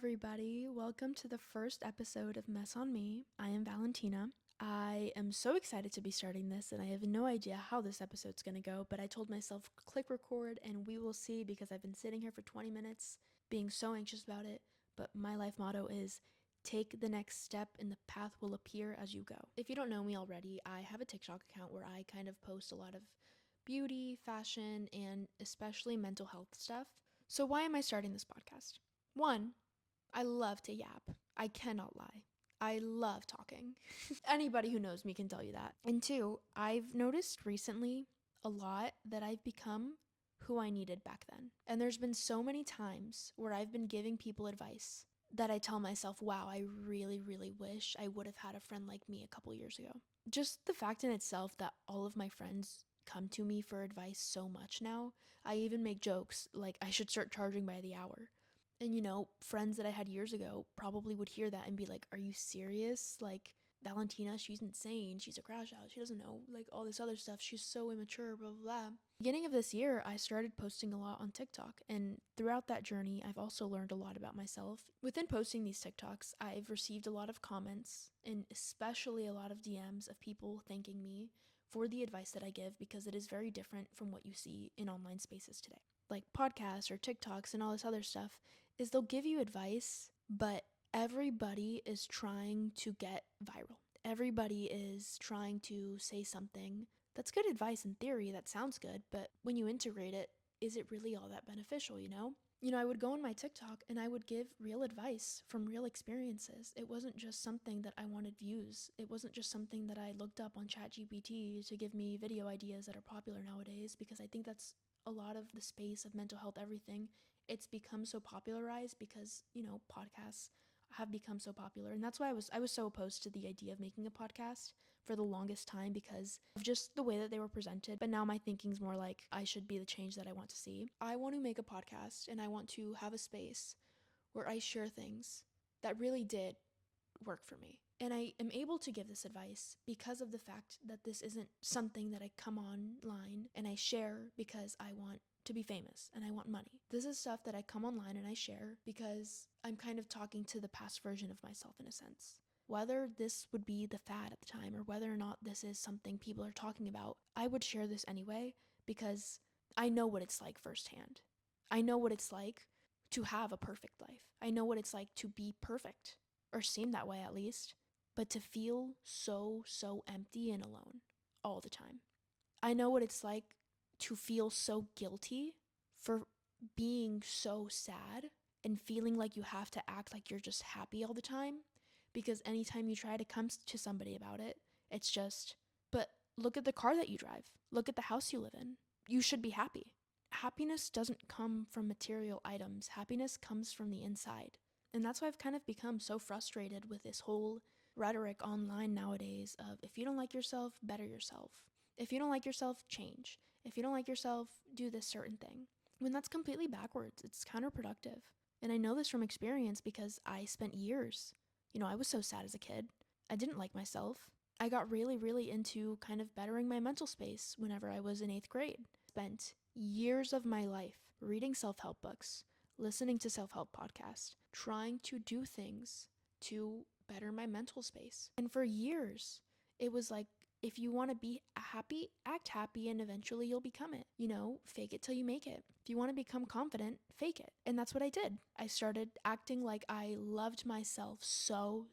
everybody. Welcome to the first episode of Mess on Me. I am Valentina. I am so excited to be starting this, and I have no idea how this episode's going to go, but I told myself, click record, and we will see because I've been sitting here for 20 minutes being so anxious about it. But my life motto is take the next step, and the path will appear as you go. If you don't know me already, I have a TikTok account where I kind of post a lot of beauty, fashion, and especially mental health stuff. So, why am I starting this podcast? One, I love to yap. I cannot lie. I love talking. Anybody who knows me can tell you that. And two, I've noticed recently a lot that I've become who I needed back then. And there's been so many times where I've been giving people advice that I tell myself, wow, I really, really wish I would have had a friend like me a couple years ago. Just the fact in itself that all of my friends come to me for advice so much now. I even make jokes like I should start charging by the hour. And friends that I had years ago probably would hear that and be like, are you serious? Like, Valentina, she's insane. She's a crash out. She doesn't know, like, all this other stuff. She's so immature, blah, blah, blah. Beginning of this year, I started posting a lot on TikTok. And throughout that journey, I've also learned a lot about myself. Within posting these TikToks, I've received a lot of comments and especially a lot of DMs of people thanking me for the advice that I give because it is very different from what you see in online spaces today. Like podcasts or TikToks and all this other stuff, is they'll give you advice, but everybody is trying to get viral. Everybody is trying to say something that's good advice in theory, that sounds good, but when you integrate it, is it really all that beneficial, you know? I would go on my TikTok and I would give real advice from real experiences. It wasn't just something that I wanted views. It wasn't just something that I looked up on ChatGPT to give me video ideas that are popular nowadays, because I think that's a lot of the space of mental health, everything. It's become so popularized because, podcasts have become so popular. And that's why I was so opposed to the idea of making a podcast for the longest time because of just the way that they were presented. But now my thinking's more like I should be the change that I want to see. I want to make a podcast and I want to have a space where I share things that really did work for me. And I am able to give this advice because of the fact that this isn't something that I come online and I share because I want to be famous and I want money. This is stuff that I come online and I share because I'm kind of talking to the past version of myself in a sense. Whether this would be the fad at the time or whether or not this is something people are talking about, I would share this anyway because I know what it's like firsthand. I know what it's like to have a perfect life. I know what it's like to be perfect, or seem that way at least, but to feel so empty and alone all the time. I know what it's like to feel so guilty for being so sad and feeling like you have to act like you're just happy all the time, because anytime you try to come to somebody about it, it's just, but look at the car that you drive. Look at the house you live in. You should be happy. Happiness doesn't come from material items. Happiness comes from the inside. And that's why I've kind of become so frustrated with this whole rhetoric online nowadays of if you don't like yourself, better yourself. If you don't like yourself, change. If you don't like yourself, do this certain thing. When that's completely backwards, it's counterproductive. And I know this from experience because I spent years, I was so sad as a kid. I didn't like myself. I got really, really into kind of bettering my mental space whenever I was in 8th grade. Spent years of my life reading self-help books, listening to self-help podcasts, trying to do things to better my mental space. And for years, it was like, if you want to be happy, act happy and eventually you'll become it. Fake it till you make it. If you want to become confident, fake it. And that's what I did. I started acting like I loved myself so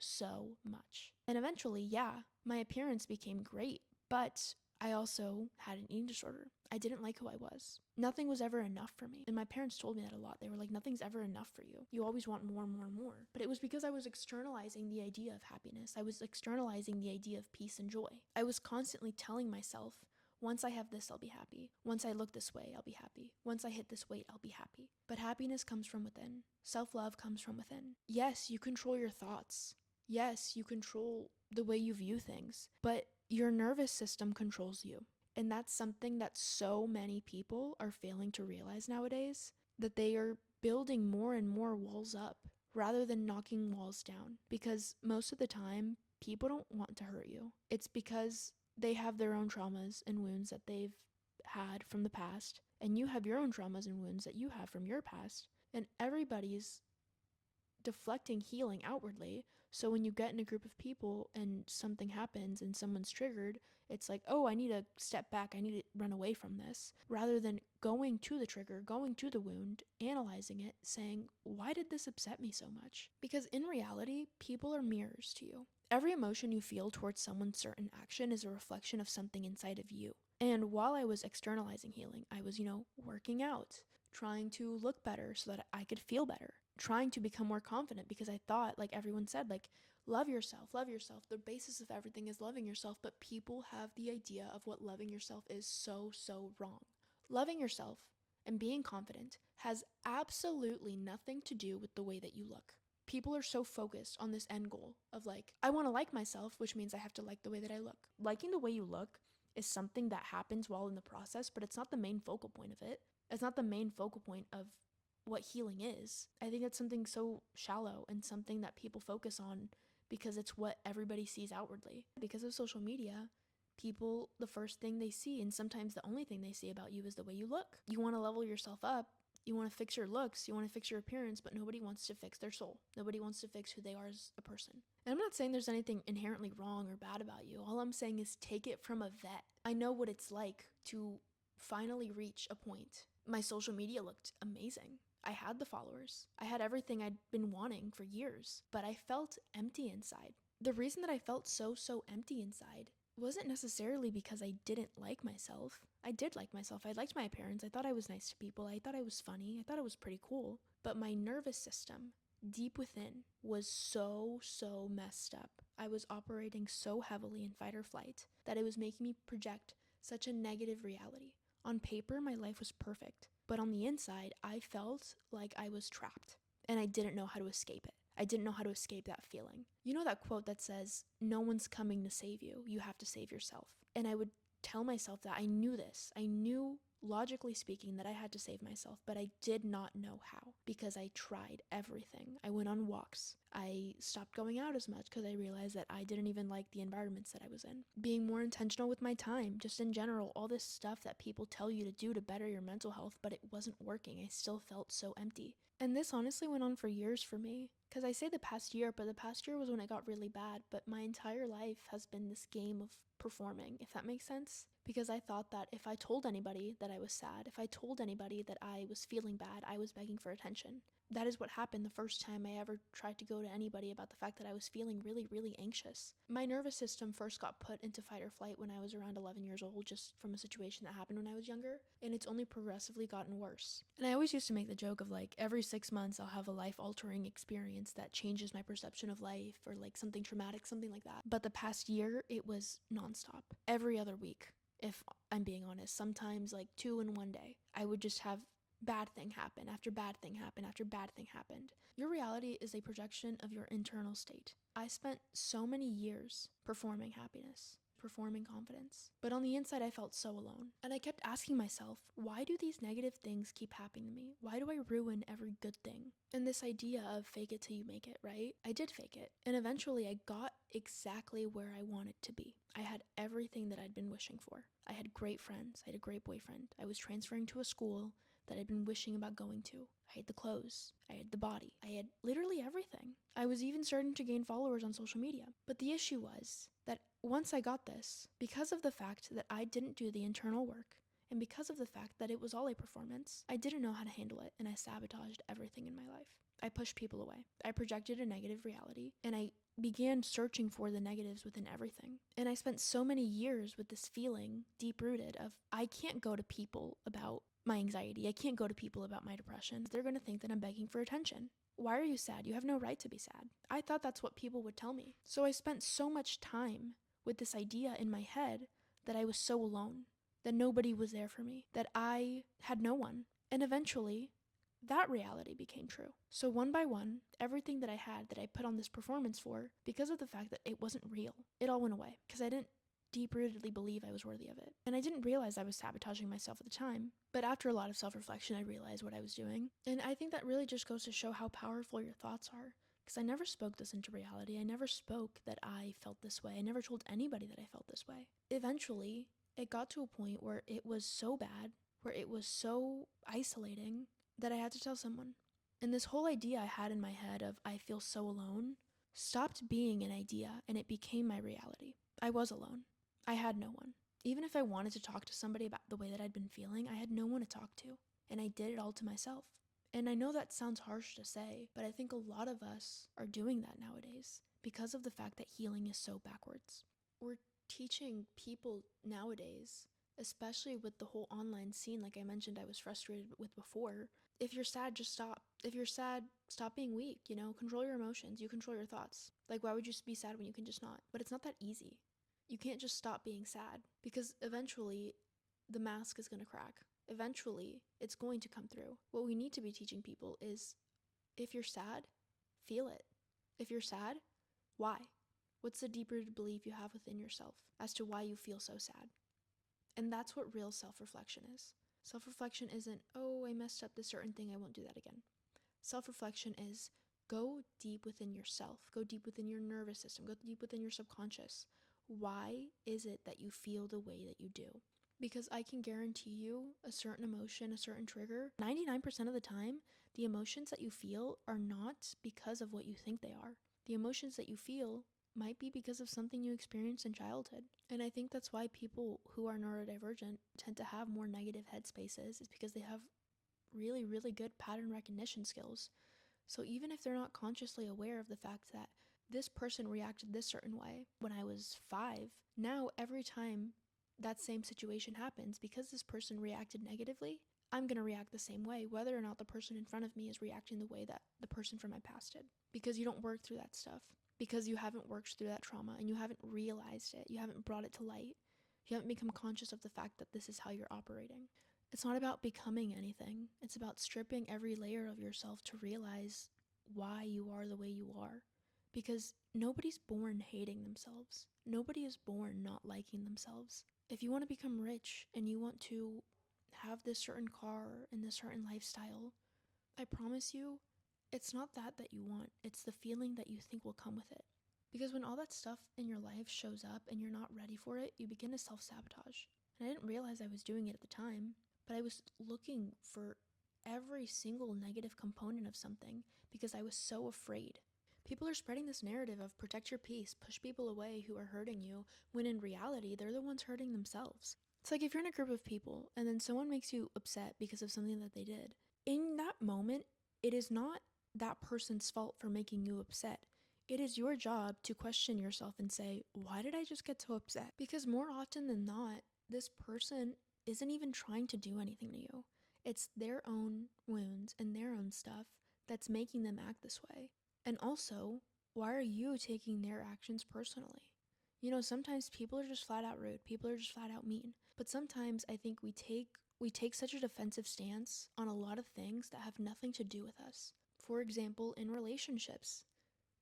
much. And eventually, yeah, my appearance became great, but I also had an eating disorder. I didn't like who I was. Nothing was ever enough for me. And my parents told me that a lot. They were like, nothing's ever enough for you. You always want more and more and more. But it was because I was externalizing the idea of happiness. I was externalizing the idea of peace and joy. I was constantly telling myself, once I have this, I'll be happy. Once I look this way, I'll be happy. Once I hit this weight, I'll be happy. But happiness comes from within. Self-love comes from within. Yes, you control your thoughts. Yes, you control the way you view things. But your nervous system controls you. And that's something that so many people are failing to realize nowadays, that they are building more and more walls up rather than knocking walls down. Because most of the time, people don't want to hurt you. It's because they have their own traumas and wounds that they've had from the past, and you have your own traumas and wounds that you have from your past. And everybody's deflecting healing outwardly. So when you get in a group of people and something happens and someone's triggered, it's like, oh, I need to step back. I need to run away from this. Rather than going to the trigger, going to the wound, analyzing it, saying, why did this upset me so much? Because in reality, people are mirrors to you. Every emotion you feel towards someone's certain action is a reflection of something inside of you. And while I was externalizing healing, I was, working out, trying to look better so that I could feel better, trying to become more confident because I thought, like everyone said, like, love yourself, love yourself. The basis of everything is loving yourself, but people have the idea of what loving yourself is so wrong. Loving yourself and being confident has absolutely nothing to do with the way that you look. People are so focused on this end goal of like, I want to like myself, which means I have to like the way that I look. Liking the way you look is something that happens while in the process, but it's not the main focal point of it. It's not the main focal point of what healing is. I think it's something so shallow and something that people focus on because it's what everybody sees outwardly. Because of social media, people, the first thing they see, and sometimes the only thing they see about you, is the way you look. You want to level yourself up. You want to fix your looks, you want to fix your appearance, but nobody wants to fix their soul. Nobody wants to fix who they are as a person. And I'm not saying there's anything inherently wrong or bad about you. All I'm saying is take it from a vet. I know what it's like to finally reach a point. My social media looked amazing. I had the followers. I had everything I'd been wanting for years, but I felt empty inside. The reason that I felt so empty inside wasn't necessarily because I didn't like myself. I did like myself. I liked my appearance. I thought I was nice to people. I thought I was funny. I thought I was pretty cool. But my nervous system, deep within, was so messed up. I was operating so heavily in fight or flight that it was making me project such a negative reality. On paper, my life was perfect. But on the inside, I felt like I was trapped. And I didn't know how to escape it. I didn't know how to escape that feeling. You know that quote that says, no one's coming to save you. You have to save yourself. And I would tell myself that I knew this. I knew, logically speaking, that I had to save myself, but I did not know how because I tried everything. I went on walks. I stopped going out as much because I realized that I didn't even like the environments that I was in. Being more intentional with my time, just in general, all this stuff that people tell you to do to better your mental health, but it wasn't working. I still felt so empty. And this honestly went on for years for me. Because I say the past year, but the past year was when it got really bad. But my entire life has been this game of performing, if that makes sense. Because I thought that if I told anybody that I was sad, if I told anybody that I was feeling bad, I was begging for attention. That is what happened the first time I ever tried to go to anybody about the fact that I was feeling really anxious. My nervous system first got put into fight or flight when I was around 11 years old, just from a situation that happened when I was younger, and it's only progressively gotten worse. And I always used to make the joke of like, every 6 months I'll have a life-altering experience that changes my perception of life, or like something traumatic, something like that. But the past year, it was nonstop. Every other week, if I'm being honest, sometimes like 2 in one day, I would just have bad thing happen after bad thing happen after bad thing happened. Your reality is a projection of your internal state. I spent so many years performing happiness, performing confidence, but on the inside I felt so alone. And I kept asking myself, why do these negative things keep happening to me? Why do I ruin every good thing? And this idea of fake it till you make it, right? I did fake it. And eventually I got exactly where I wanted to be. I had everything that I'd been wishing for. I had great friends. I had a great boyfriend. I was transferring to a school that I'd been wishing about going to. I had the clothes. I had the body. I had literally everything. I was even starting to gain followers on social media. But the issue was that once I got this, because of the fact that I didn't do the internal work, and because of the fact that it was all a performance, I didn't know how to handle it, and I sabotaged everything in my life. I pushed people away. I projected a negative reality, and I began searching for the negatives within everything. And I spent so many years with this feeling deep-rooted of, I can't go to people about my anxiety. I can't go to people about my depression. They're going to think that I'm begging for attention. Why are you sad? You have no right to be sad. I thought that's what people would tell me. So I spent so much time with this idea in my head that I was so alone, that nobody was there for me, that I had no one. And eventually, that reality became true. So one by one, everything that I had that I put on this performance for, because of the fact that it wasn't real, it all went away. Because I didn't deep-rootedly believe I was worthy of it. And I didn't realize I was sabotaging myself at the time. But after a lot of self-reflection, I realized what I was doing. And I think that really just goes to show how powerful your thoughts are. Because I never spoke this into reality. I never spoke that I felt this way. I never told anybody that I felt this way. Eventually, it got to a point where it was so bad, where it was so isolating, that I had to tell someone. And this whole idea I had in my head of I feel so alone stopped being an idea and it became my reality. I was alone. I had no one. Even if I wanted to talk to somebody about the way that I'd been feeling, I had no one to talk to. And I did it all to myself. And I know that sounds harsh to say, but I think a lot of us are doing that nowadays because of the fact that healing is so backwards. We're teaching people nowadays, especially with the whole online scene, like I mentioned I was frustrated with before, if you're sad, just stop. If you're sad, stop being weak, control your emotions, you control your thoughts. Like, why would you be sad when you can just not? But it's not that easy. You can't just stop being sad because eventually the mask is going to crack. Eventually, it's going to come through. What we need to be teaching people is if you're sad, feel it. If you're sad, why? What's the deeper belief you have within yourself as to why you feel so sad? And that's what real self-reflection is. Self-reflection isn't, oh, I messed up this certain thing, I won't do that again. Self-reflection is go deep within yourself, go deep within your nervous system, go deep within your subconscious. Why is it that you feel the way that you do? Because I can guarantee you a certain emotion, a certain trigger, 99% of the time, the emotions that you feel are not because of what you think they are. The emotions that you feel might be because of something you experienced in childhood. And I think that's why people who are neurodivergent tend to have more negative headspaces, is because they have really, really good pattern recognition skills. So even if they're not consciously aware of the fact that this person reacted this certain way when I was 5, now every time that same situation happens, because this person reacted negatively, I'm going to react the same way, whether or not the person in front of me is reacting the way that the person from my past did. Because you don't work through that stuff. Because you haven't worked through that trauma and you haven't realized it. You haven't brought it to light. You haven't become conscious of the fact that this is how you're operating. It's not about becoming anything. It's about stripping every layer of yourself to realize why you are the way you are. Because nobody's born hating themselves. Nobody is born not liking themselves. If you want to become rich and you want to have this certain car and this certain lifestyle, I promise you, it's not that you want. It's the feeling that you think will come with it. Because when all that stuff in your life shows up and you're not ready for it, you begin to self-sabotage. And I didn't realize I was doing it at the time, but I was looking for every single negative component of something because I was so afraid. People are spreading this narrative of protect your peace, push people away who are hurting you, when in reality, they're the ones hurting themselves. It's like if you're in a group of people and then someone makes you upset because of something that they did. In that moment, it is not that person's fault for making you upset. It is your job to question yourself and say, why did I just get so upset? Because more often than not, this person isn't even trying to do anything to you. It's their own wounds and their own stuff that's making them act this way. And also, why are you taking their actions personally? Sometimes people are just flat out rude. People are just flat out mean. But sometimes I think we take such a defensive stance on a lot of things that have nothing to do with us. For example, in relationships,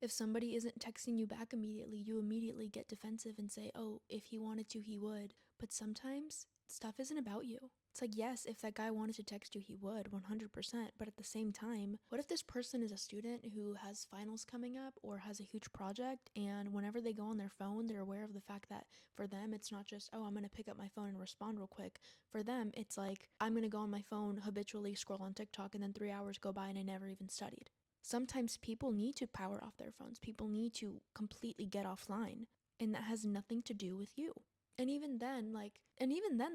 if somebody isn't texting you back immediately, you immediately get defensive and say, oh, if he wanted to, he would. But sometimes stuff isn't about you. It's like, yes, if that guy wanted to text you, he would, 100%. But at the same time, what if this person is a student who has finals coming up or has a huge project, and whenever they go on their phone, they're aware of the fact that for them, it's not just, oh, I'm going to pick up my phone and respond real quick. For them, it's like, I'm going to go on my phone, habitually scroll on TikTok, and then 3 hours go by and I never even studied. Sometimes people need to power off their phones. People need to completely get offline, and that has nothing to do with you. And even then,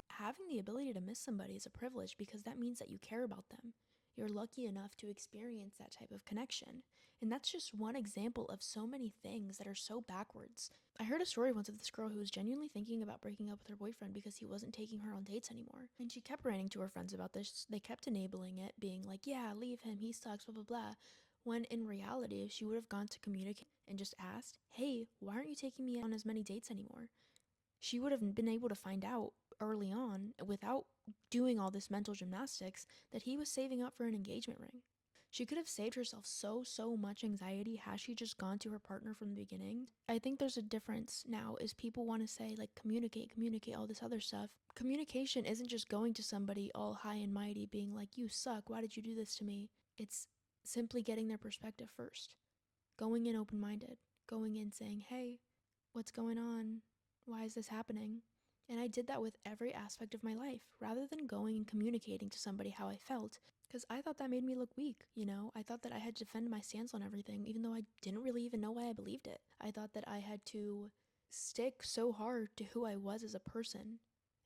having the ability to miss somebody is a privilege because that means that you care about them. You're lucky enough to experience that type of connection. And that's just one example of so many things that are so backwards. I heard a story once of this girl who was genuinely thinking about breaking up with her boyfriend because he wasn't taking her on dates anymore. And she kept ranting to her friends about this. They kept enabling it, being like, yeah, leave him, he sucks, blah, blah, blah. When in reality, if she would have gone to communicate and just asked, hey, why aren't you taking me on as many dates anymore? She would have been able to find out early on, without doing all this mental gymnastics, that he was saving up for an engagement ring. She could have saved herself so much anxiety had she just gone to her partner from the beginning. I think there's a difference now is people want to say like communicate, all this other stuff. Communication isn't just going to somebody all high and mighty being like, you suck, why did you do this to me? It's simply getting their perspective first. Going in open-minded. Going in saying, hey, what's going on? Why is this happening? And I did that with every aspect of my life, rather than going and communicating to somebody how I felt. because I thought that made me look weak, you know? I thought that I had to defend my stance on everything, even though I didn't really even know why I believed it. I thought that I had to stick so hard to who I was as a person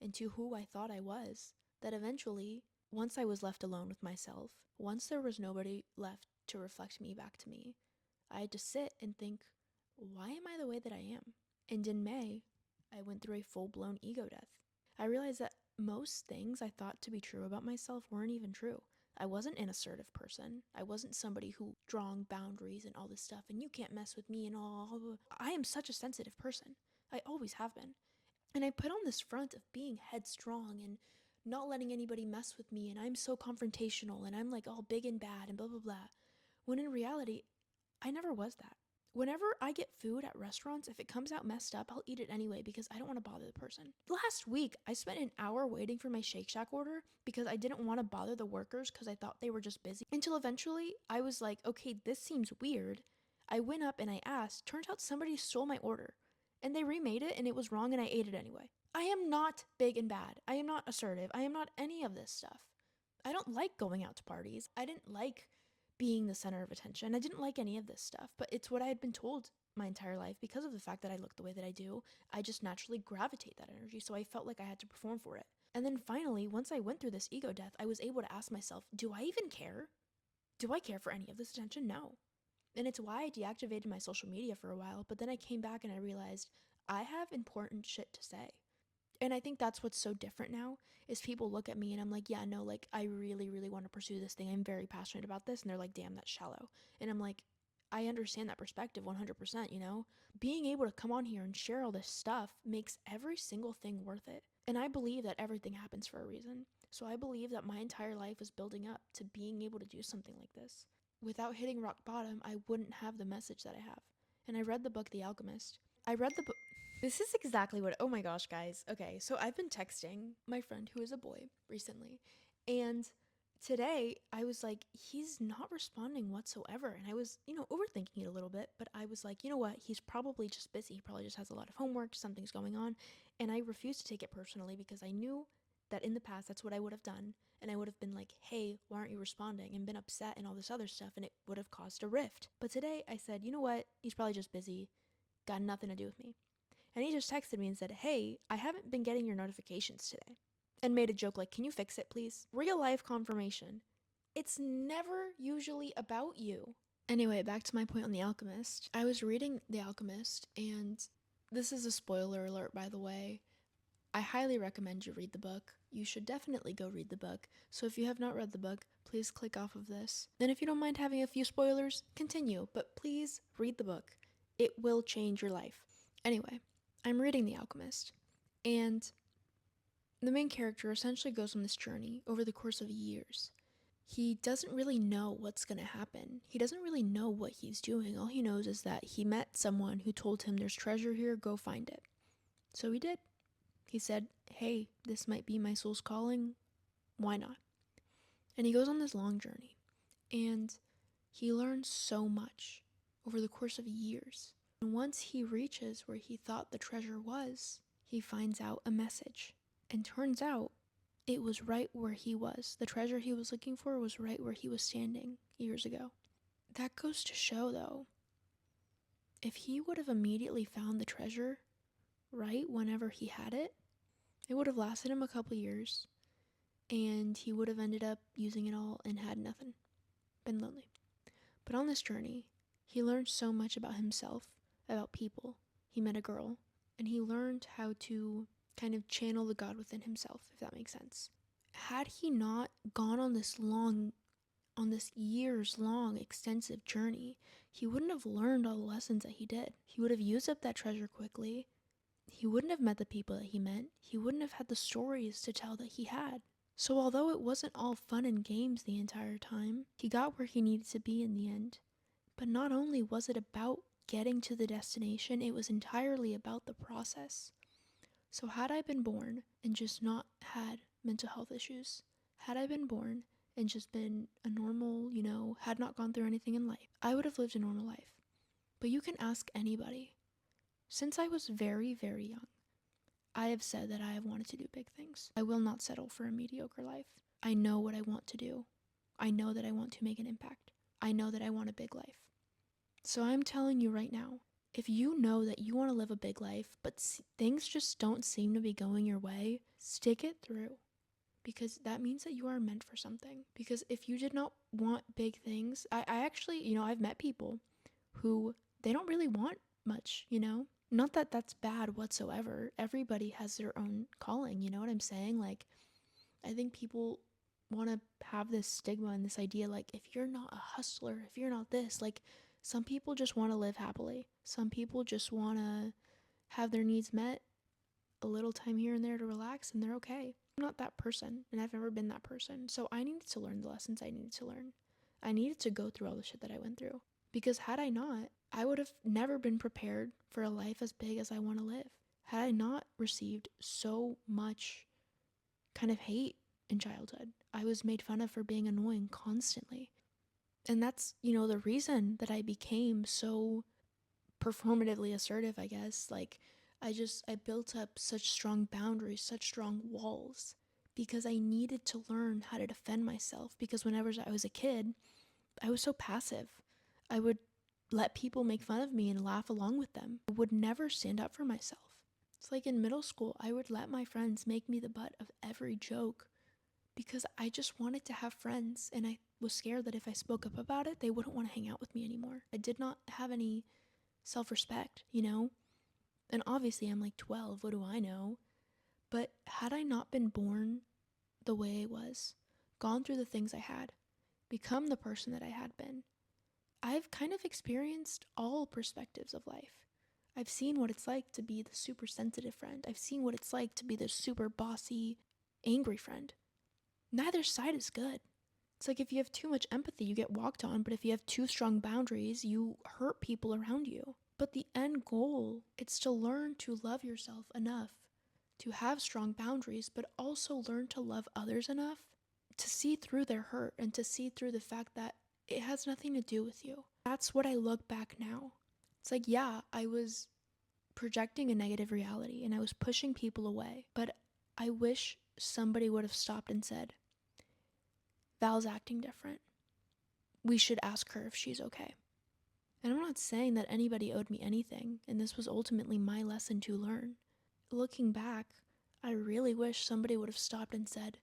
and to who I thought I was that eventually, once I was left alone with myself, once there was nobody left to reflect me back to me, I had to sit and think, why am I the way that I am? And in May, I went through a full-blown ego death. I realized that most things I thought to be true about myself weren't even true. I wasn't an assertive person. I wasn't somebody who strong boundaries and all this stuff, and you can't mess with me and all. I am such a sensitive person. I always have been. And I put on this front of being headstrong and not letting anybody mess with me, and I'm so confrontational, and I'm like all big and bad and blah, blah, blah. When in reality, I never was that. Whenever I get food at restaurants, if it comes out messed up, I'll eat it anyway because I don't want to bother the person. Last week, I spent an hour waiting for my Shake Shack order because I didn't want to bother the workers because I thought they were just busy. Until eventually, I was like, okay, this seems weird. I went up and I asked. Turns out somebody stole my order. And they remade it and it was wrong and I ate it anyway. I am not big and bad. I am not assertive. I am not any of this stuff. I don't like going out to parties. I didn't like being the center of attention. I didn't like any of this stuff, but it's what I had been told my entire life because of the fact that I look the way that I do. I just naturally gravitate that energy, so I felt like I had to perform for it. And then finally, once I went through this ego death, I was able to ask myself, do I even care? Do I care for any of this attention? No. And it's why I deactivated my social media for a while, but then I came back and I realized I have important shit to say. And I think that's what's so different now is people look at me and I'm like, yeah, no, like I really, really want to pursue this thing. I'm very passionate about this. And they're like, damn, that's shallow. And I'm like, I understand that perspective 100%, you know? Being able to come on here and share all this stuff makes every single thing worth it. And I believe that everything happens for a reason. So I believe that my entire life was building up to being able to do something like this. Without hitting rock bottom, I wouldn't have the message that I have. And I read the book The Alchemist. I read the book. This is exactly what, oh my gosh, guys. Okay, so I've been texting my friend who is a boy recently, and today I was like, he's not responding whatsoever. And I was, overthinking it a little bit, but I was like, you know what? He's probably just busy. He probably just has a lot of homework, something's going on. And I refused to take it personally because I knew that in the past that's what I would have done. And I would have been like, hey, why aren't you responding? And been upset and all this other stuff, and it would have caused a rift. But today I said, you know what? He's probably just busy. Got nothing to do with me. And he just texted me and said, hey, I haven't been getting your notifications today. And made a joke like, can you fix it, please? Real life confirmation. It's never usually about you. Anyway, back to my point on The Alchemist. I was reading The Alchemist, and this is a spoiler alert, by the way. I highly recommend you read the book. You should definitely go read the book. So if you have not read the book, please click off of this. Then if you don't mind having a few spoilers, continue, but please read the book. It will change your life. Anyway, I'm reading The Alchemist, and the main character essentially goes on this journey over the course of years. He doesn't really know what's going to happen. He doesn't really know what he's doing. All he knows is that he met someone who told him there's treasure here, go find it. So he did. He said, hey, this might be my soul's calling. Why not? And he goes on this long journey, and he learns so much over the course of years. And once he reaches where he thought the treasure was, he finds out a message. And turns out it was right where he was. The treasure he was looking for was right where he was standing years ago. That goes to show, though, if he would have immediately found the treasure right whenever he had it, it would have lasted him a couple years, and he would have ended up using it all and had nothing. Been lonely. But on this journey, he learned so much about himself, about people. He met a girl, and he learned how to kind of channel the God within himself, if that makes sense. Had he not gone on this years-long, extensive journey, he wouldn't have learned all the lessons that he did. He would have used up that treasure quickly. He wouldn't have met the people that he met. He wouldn't have had the stories to tell that he had. So although it wasn't all fun and games the entire time, he got where he needed to be in the end. But not only was it about getting to the destination, it was entirely about the process. So had I been born and just not had mental health issues, had I been born and just been a normal, had not gone through anything in life, I would have lived a normal life. But you can ask anybody. Since I was very, very young, I have said that I have wanted to do big things. I will not settle for a mediocre life. I know what I want to do. I know that I want to make an impact. I know that I want a big life. So I'm telling you right now, if you know that you want to live a big life, but things just don't seem to be going your way, stick it through. Because that means that you are meant for something. Because if you did not want big things, I actually, I've met people who they don't really want much. Not that that's bad whatsoever. Everybody has their own calling, you know what I'm saying? Like, I think people want to have this stigma and this idea like, if you're not a hustler, if you're not this, like, some people just want to live happily. Some people just want to have their needs met, a little time here and there to relax, and they're okay. I'm not that person, and I've never been that person. So I needed to learn the lessons I needed to learn. I needed to go through all the shit that I went through. Because had I not, I would have never been prepared for a life as big as I want to live. Had I not received so much kind of hate in childhood, I was made fun of for being annoying constantly. And that's, the reason that I became so performatively assertive, I guess. Like, I built up such strong boundaries, such strong walls, because I needed to learn how to defend myself. Because whenever I was a kid, I was so passive. I would let people make fun of me and laugh along with them. I would never stand up for myself. It's like in middle school, I would let my friends make me the butt of every joke because I just wanted to have friends, and I was scared that if I spoke up about it, they wouldn't want to hang out with me anymore. I did not have any self-respect. And obviously I'm like 12, what do I know? But had I not been born the way I was, gone through the things I had, become the person that I had been, I've kind of experienced all perspectives of life. I've seen what it's like to be the super sensitive friend. I've seen what it's like to be the super bossy, angry friend. Neither side is good. It's like if you have too much empathy, you get walked on, but if you have too strong boundaries, you hurt people around you. But the end goal is to learn to love yourself enough to have strong boundaries, but also learn to love others enough to see through their hurt and to see through the fact that it has nothing to do with you. That's what I look back now. It's like, yeah, I was projecting a negative reality and I was pushing people away, but I wish somebody would have stopped and said, Val's acting different. We should ask her if she's okay. And I'm not saying that anybody owed me anything, and this was ultimately my lesson to learn. Looking back, I really wish somebody would have stopped and said,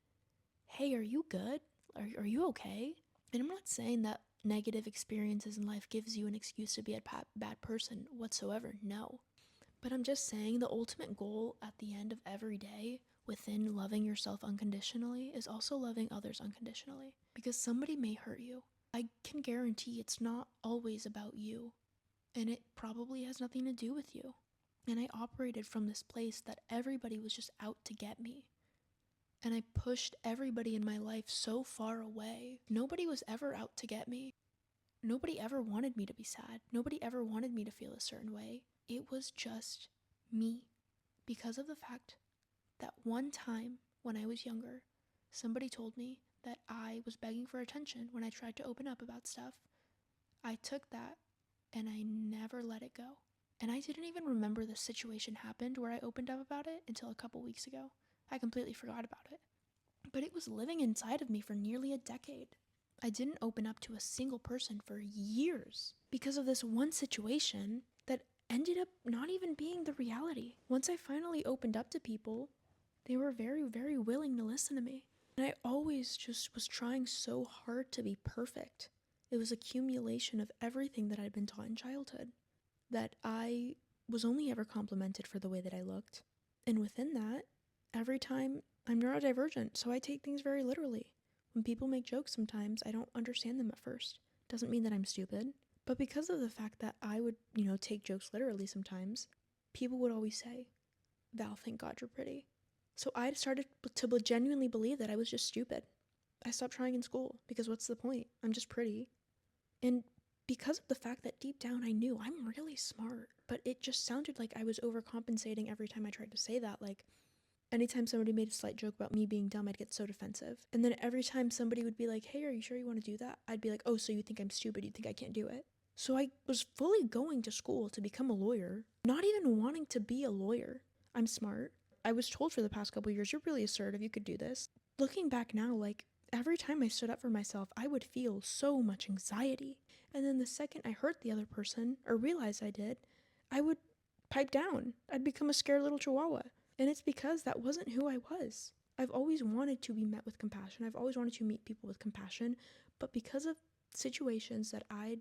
hey, are you good? Are you okay? And I'm not saying that negative experiences in life gives you an excuse to be a bad person whatsoever, no. But I'm just saying the ultimate goal at the end of every day within loving yourself unconditionally is also loving others unconditionally. Because somebody may hurt you. I can guarantee it's not always about you. And it probably has nothing to do with you. And I operated from this place that everybody was just out to get me. And I pushed everybody in my life so far away. Nobody was ever out to get me. Nobody ever wanted me to be sad. Nobody ever wanted me to feel a certain way. It was just me. Because of the fact that one time when I was younger, somebody told me that I was begging for attention when I tried to open up about stuff. I took that and I never let it go. And I didn't even remember the situation happened where I opened up about it until a couple weeks ago. I completely forgot about it. But it was living inside of me for nearly a decade. I didn't open up to a single person for years because of this one situation that ended up not even being the reality. Once I finally opened up to people, they were very, very willing to listen to me. And I always just was trying so hard to be perfect. It was accumulation of everything that I'd been taught in childhood, that I was only ever complimented for the way that I looked. And within that, every time I'm neurodivergent, so I take things very literally. When people make jokes sometimes, I don't understand them at first. Doesn't mean that I'm stupid. But because of the fact that I would, take jokes literally sometimes, people would always say, Val, thank God you're pretty. So I started to genuinely believe that I was just stupid. I stopped trying in school because what's the point? I'm just pretty. And because of the fact that deep down I knew I'm really smart, but it just sounded like I was overcompensating every time I tried to say that. Like, anytime somebody made a slight joke about me being dumb, I'd get so defensive. And then every time somebody would be like, hey, are you sure you want to do that? I'd be like, oh, so you think I'm stupid? You think I can't do it? So I was fully going to school to become a lawyer, not even wanting to be a lawyer. I'm smart. I was told for the past couple years, you're really assertive, you could do this. Looking back now, like, every time I stood up for myself, I would feel so much anxiety. And then the second I hurt the other person, or realized I did, I would pipe down. I'd become a scared little chihuahua. And it's because that wasn't who I was. I've always wanted to be met with compassion. I've always wanted to meet people with compassion. But because of situations that I,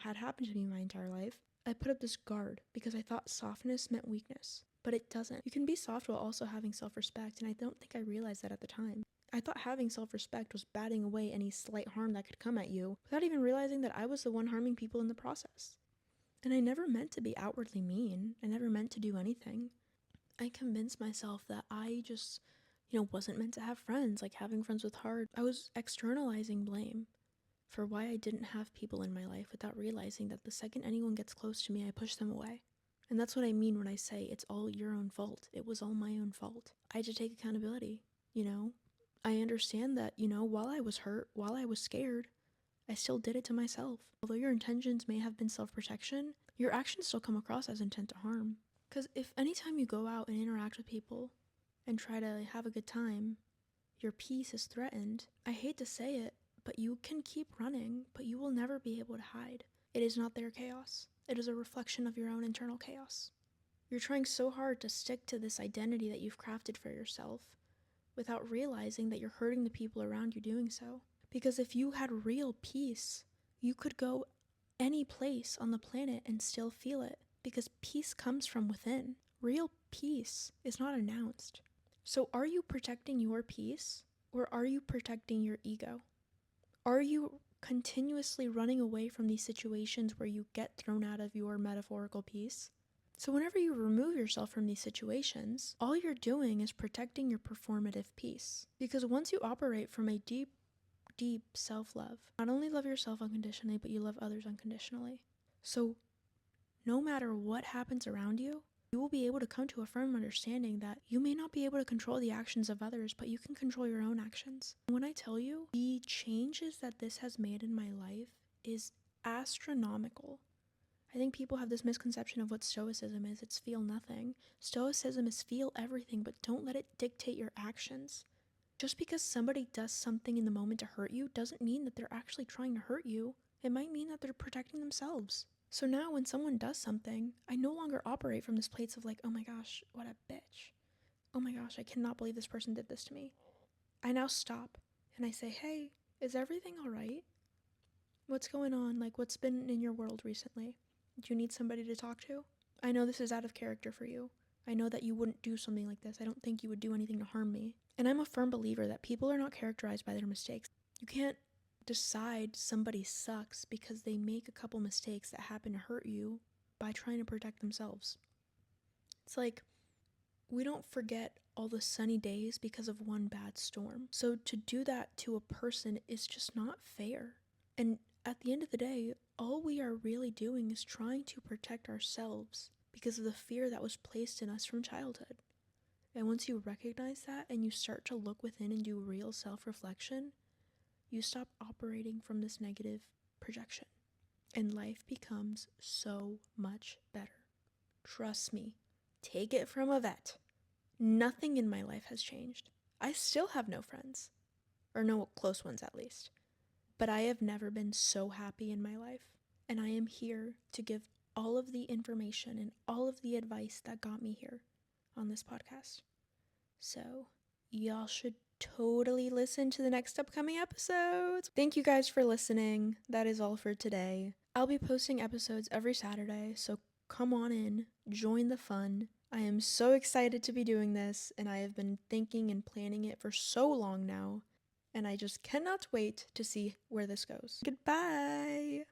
had happened to me my entire life, I put up this guard because I thought softness meant weakness. But it doesn't. You can be soft while also having self-respect, and I don't think I realized that at the time. I thought having self-respect was batting away any slight harm that could come at you, without even realizing that I was the one harming people in the process. And I never meant to be outwardly mean. I never meant to do anything. I convinced myself that I just, wasn't meant to have friends, like having friends was hard. I was externalizing blame for why I didn't have people in my life without realizing that the second anyone gets close to me, I push them away. And that's what I mean when I say it's all your own fault. It was all my own fault. I had to take accountability, I understand that, while I was hurt, while I was scared, I still did it to myself. Although your intentions may have been self-protection, your actions still come across as intent to harm. Because if anytime you go out and interact with people and try to have a good time, your peace is threatened, I hate to say it, but you can keep running, but you will never be able to hide. It is not their chaos. It is a reflection of your own internal chaos. You're trying so hard to stick to this identity that you've crafted for yourself without realizing that you're hurting the people around you doing so. Because if you had real peace, you could go any place on the planet and still feel it. Because peace comes from within. Real peace is not announced. So are you protecting your peace, or are you protecting your ego? Are you continuously running away from these situations where you get thrown out of your metaphorical peace? So whenever you remove yourself from these situations, all you're doing is protecting your performative peace. Because once you operate from a deep, deep self-love, not only love yourself unconditionally, but you love others unconditionally. So no matter what happens around you, you will be able to come to a firm understanding that you may not be able to control the actions of others, but you can control your own actions. When I tell you, the changes that this has made in my life is astronomical. I think people have this misconception of what stoicism is. It's feel nothing. Stoicism is feel everything, but don't let it dictate your actions. Just because somebody does something in the moment to hurt you doesn't mean that they're actually trying to hurt you. It might mean that they're protecting themselves. So now when someone does something, I no longer operate from this place of like, oh my gosh, what a bitch. Oh my gosh, I cannot believe this person did this to me. I now stop and I say, hey, is everything all right? What's going on? Like, what's been in your world recently? Do you need somebody to talk to? I know this is out of character for you. I know that you wouldn't do something like this. I don't think you would do anything to harm me. And I'm a firm believer that people are not characterized by their mistakes. You can't decide somebody sucks because they make a couple mistakes that happen to hurt you by trying to protect themselves. It's like, we don't forget all the sunny days because of one bad storm. So to do that to a person is just not fair. And at the end of the day, all we are really doing is trying to protect ourselves because of the fear that was placed in us from childhood. And once you recognize that and you start to look within and do real self-reflection, you stop operating from this negative projection. And life becomes so much better. Trust me. Take it from a vet. Nothing in my life has changed. I still have no friends. Or no close ones at least. But I have never been so happy in my life. And I am here to give all of the information and all of the advice that got me here on this podcast. So, y'all should totally listen to the next upcoming episodes. Thank you guys for listening. That is all for today. I'll be posting episodes every Saturday, so come on in, join the fun. I am so excited to be doing this, and I have been thinking and planning it for so long now, and I just cannot wait to see where this goes. Goodbye!